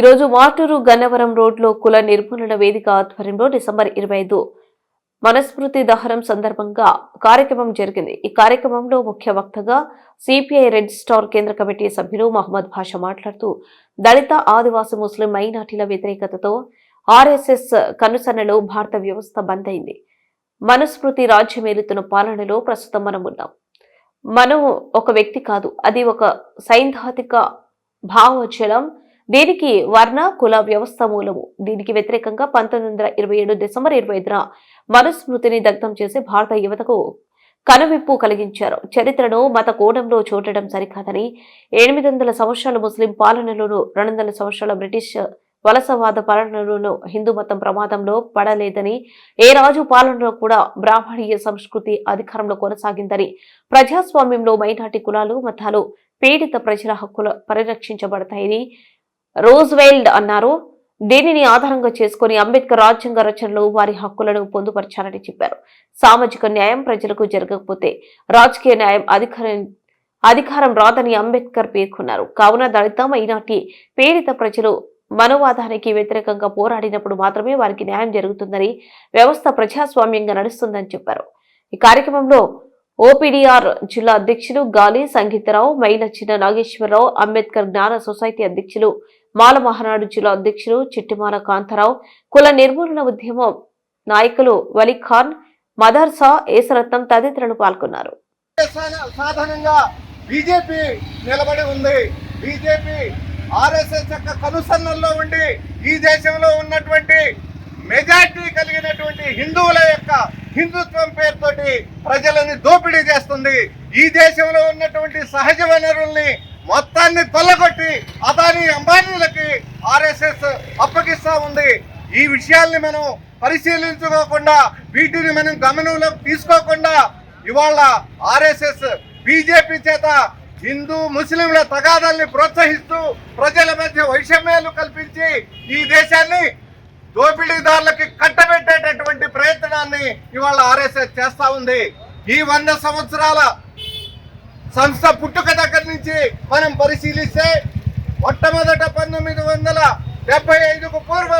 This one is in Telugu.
ఈరోజు మాటూరు గన్నవరం రోడ్లో కుల నిర్మూలన వేదిక ఆధ్వర్యంలో డిసెంబర్ 25 మనస్మృతి దహనం సందర్భంగా కార్యక్రమం జరిగింది. ఈ కార్యక్రమంలో ముఖ్య వక్తగా సిపిఐ రెడ్ స్టార్ కేంద్ర కమిటీ సభ్యులు మహమ్మద్ భాషా మాట్లాడుతూ దళిత, ఆదివాసీ, ముస్లిం మైనార్టీల వ్యతిరేకతతో ఆర్ఎస్ఎస్ కనుసన్నలో భారత వ్యవస్థ బంద్ అయింది. మనుస్మృతి రాజ్యమేలుతున్న పాలనలో ప్రస్తుతం మనం ఉన్నాం. మనం ఒక వ్యక్తి కాదు, అది ఒక సైద్ధాంతిక భావజలం. దీనికి వర్ణ కుల వ్యవస్థ మూలము. దీనికి వ్యతిరేకంగా 1927 డిసెంబర్ 25న మనుస్మృతిని దగ్ధం చేసి భారత యువతకు కనువిప్పు కలిగించారు. చరిత్రను మత కోణంలో చూడటం సరికాదని, 800 సంవత్సరాల ముస్లిం పాలనలోనూ 200 సంవత్సరాల బ్రిటిష్ వలసవాద పాలనలోనూ హిందూ మతం ప్రమాదంలో పడలేదని, ఏ రాజు పాలనలో కూడా బ్రాహ్మణీయ సంస్కృతి అధికారంలో కొనసాగిందని, ప్రజాస్వామ్యంలో మైనార్టీ కులాలు, మతాలు, పీడిత ప్రజల హక్కులు పరిరక్షించబడతాయని రోజ్వెల్డ్ అన్నారు. దీనిని ఆధారంగా చేసుకుని అంబేద్కర్ రాజ్యాంగ రచనలో వారి హక్కులను పొందుపరచాలని చెప్పారు. సామాజిక న్యాయం ప్రజలకు జరగకపోతే రాజకీయ న్యాయం అధికారం రాదని అంబేద్కర్ పేర్కొన్నారు. కావున దళిత, మైనార్టీ, పీడిత ప్రజలు మనోవాదానికి వ్యతిరేకంగా పోరాడినప్పుడు మాత్రమే వారికి న్యాయం జరుగుతుందని, వ్యవస్థ ప్రజాస్వామ్యంగా నడుస్తుందని చెప్పారు. ఈ కార్యక్రమంలో ఓపీడీఆర్ జిల్లా అధ్యక్షులు గాలి సంగీతరావు, మైల చిన్న నాగేశ్వరరావు, అంబేద్కర్ జ్ఞాన సొసైటీ అధ్యక్షులు మాల మహానాడు జిల్లా అధ్యక్షులు చిట్టిమాల కాంతారావు, కుల నిర్మూలన ఉద్యమం నాయకులు వలీఖాన్, మదర్సా ఏసరత్నం తదితరులు పాల్గొన్నారు. సాధారణంగా బీజేపీ నిలబడి ఉంది. బీజేపీ ఆర్ఎస్ఎస్ యొక్క కనుసన్నల్లో ఉండి ఈ దేశంలో ఉన్నటువంటి మెజార్టీ కలిగినటువంటి హిందువుల యొక్క హిందుత్వం పేరుతోటి ప్రజలని దోపిడీ చేస్తుంది. ఈ దేశంలో ఉన్నటువంటి సహజ వనరుల్ని మొత్తాన్ని కొల్లగొట్టి అదానీ అంబానీలకి ఆర్ఎస్ఎస్ అప్పగిస్తా ఉంది. ఈ విషయాల్ని మనం పరిశీలించుకోకుండా, వీటిని మనం గమనంలోకి తీసుకోకుండా ఇవాళ ఆర్ఎస్ఎస్ బీజేపీ చేత హిందూ ముస్లింల తగాదాల్ని ప్రోత్సహిస్తూ ప్రజల మధ్య వైషమ్యాలు కల్పించి ఈ దేశాన్ని దోపిడీదారులకి కట్టబెట్టేటటువంటి ప్రయత్నాన్ని ఇవాళ ఆర్ఎస్ఎస్ చేస్తా ఉంది. ఈ 100 సంవత్సరాల సంస్థ పుట్టుక దగ్గర నుంచి మనం పరిశీలిస్తే మొట్టమొదట 1975కు పూర్వం